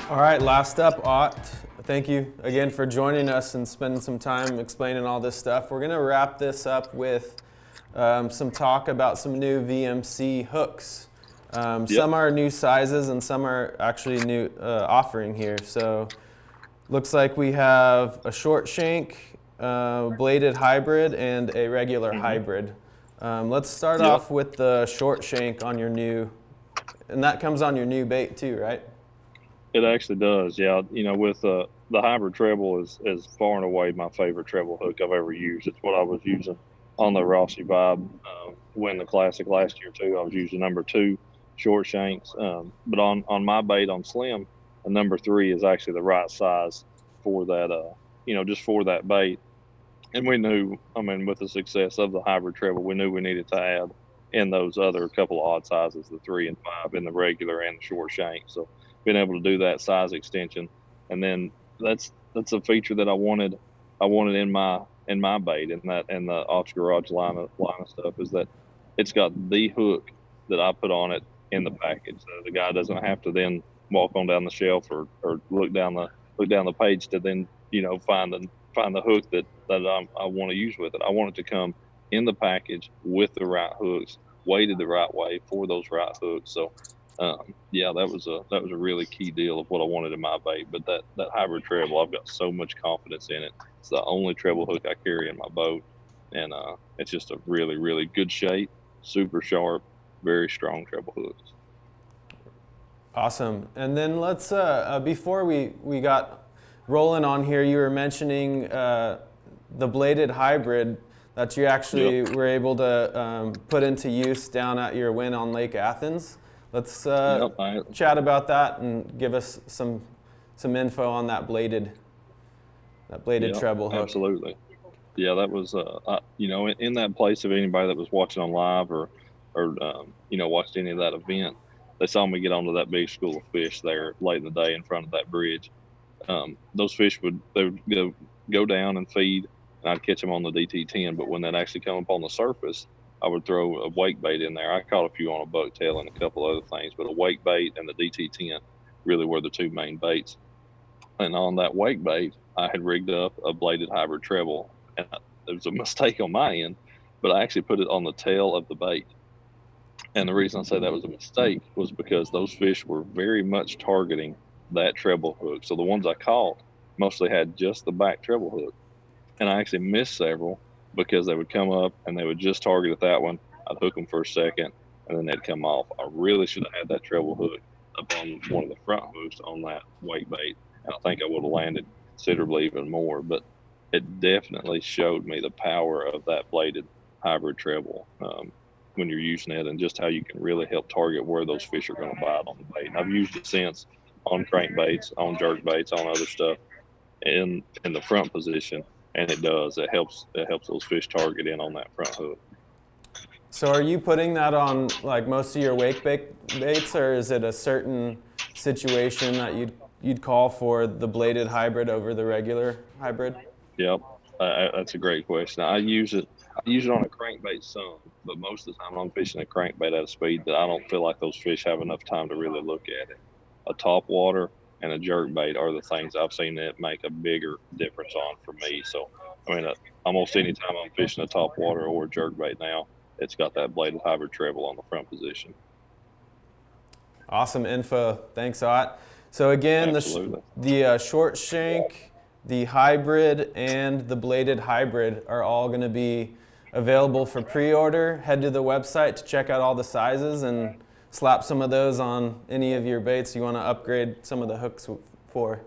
All right, last up, Ott. Thank you again for joining us and spending some time explaining all this stuff. We're going to wrap this up with some talk about some new VMC hooks. Some are new sizes and some are actually new offering here. So looks like we have a short shank, bladed hybrid, and a regular hybrid. Let's start off with the short shank on your new, and that comes on your new bait too, right? It actually does, yeah. You know, with the hybrid treble is far and away my favorite treble hook I've ever used. It's what I was using on the Rossi Vibe win the Classic last year too. I was using number 2 short shanks, but on my bait on Slim, a number 3 is actually the right size for that. You know, just for that bait. And we knew, I mean, with the success of the hybrid treble, we knew we needed to add in those other couple of odd sizes, the 3 and 5 in the regular and the short shank. So being able to do that size extension, and then that's a feature that I wanted in my bait and the Ott's Garage line of stuff, is that it's got the hook that I put on it in the package. So the guy doesn't have to then walk on down the shelf or look down the page to then, you know, find the hook that I want to use with it. I want it to come in the package with the right hooks, weighted the right way for those right hooks. So yeah, that was a really key deal of what I wanted in my bait. But that hybrid treble, I've got so much confidence in it. It's the only treble hook I carry in my boat, and it's just a really, really good shape, super sharp, very strong treble hooks. Awesome. And then let's before we got rolling on here, you were mentioning the bladed hybrid that you actually were able to put into use down at your win on Lake Athens. Let's chat about that and give us some info on that bladed treble hook. Absolutely. Yeah, that was you know, in that place, of anybody that was watching on live or you know, watched any of that event, they saw me get onto that big school of fish there late in the day in front of that bridge. Those fish would go down and feed, and I'd catch them on the DT10. But when they'd actually come up on the surface, I would throw a wake bait in there. I caught a few on a bucktail and a couple other things, but a wake bait and the DT10 really were the two main baits. And on that wake bait, I had rigged up a bladed hybrid treble, and it was a mistake on my end, but I actually put it on the tail of the bait. And the reason I say that was a mistake was because those fish were very much targeting that treble hook. So the ones I caught mostly had just the back treble hook, and I actually missed several because they would come up and they would just target at that one. I'd hook them for a second, and then they'd come off. I really should have had that treble hook up on one of the front hooks on that wake bait, and I think I would have landed considerably even more. But it definitely showed me the power of that bladed hybrid treble when you're using it, and just how you can really help target where those fish are going to bite on the bait. And I've used it since on crankbaits, on jerk baits, on other stuff in the front position. And it does. It helps those fish target in on that front hook. So are you putting that on like most of your wake baits, or is it a certain situation that you'd call for the bladed hybrid over the regular hybrid? Yep, that's a great question. I use it on a crankbait some, but most of the time I'm fishing a crankbait at a speed that I don't feel like those fish have enough time to really look at it. A top water and a jerk bait are the things I've seen that make a bigger difference on for me. So, I mean, almost any time I'm fishing a top water or a jerk bait now, it's got that bladed hybrid treble on the front position. Awesome info. Thanks, Ott. So again, the short shank, the hybrid, and the bladed hybrid are all going to be available for pre-order. Head to the website to check out all the sizes and slap some of those on any of your baits you want to upgrade some of the hooks for.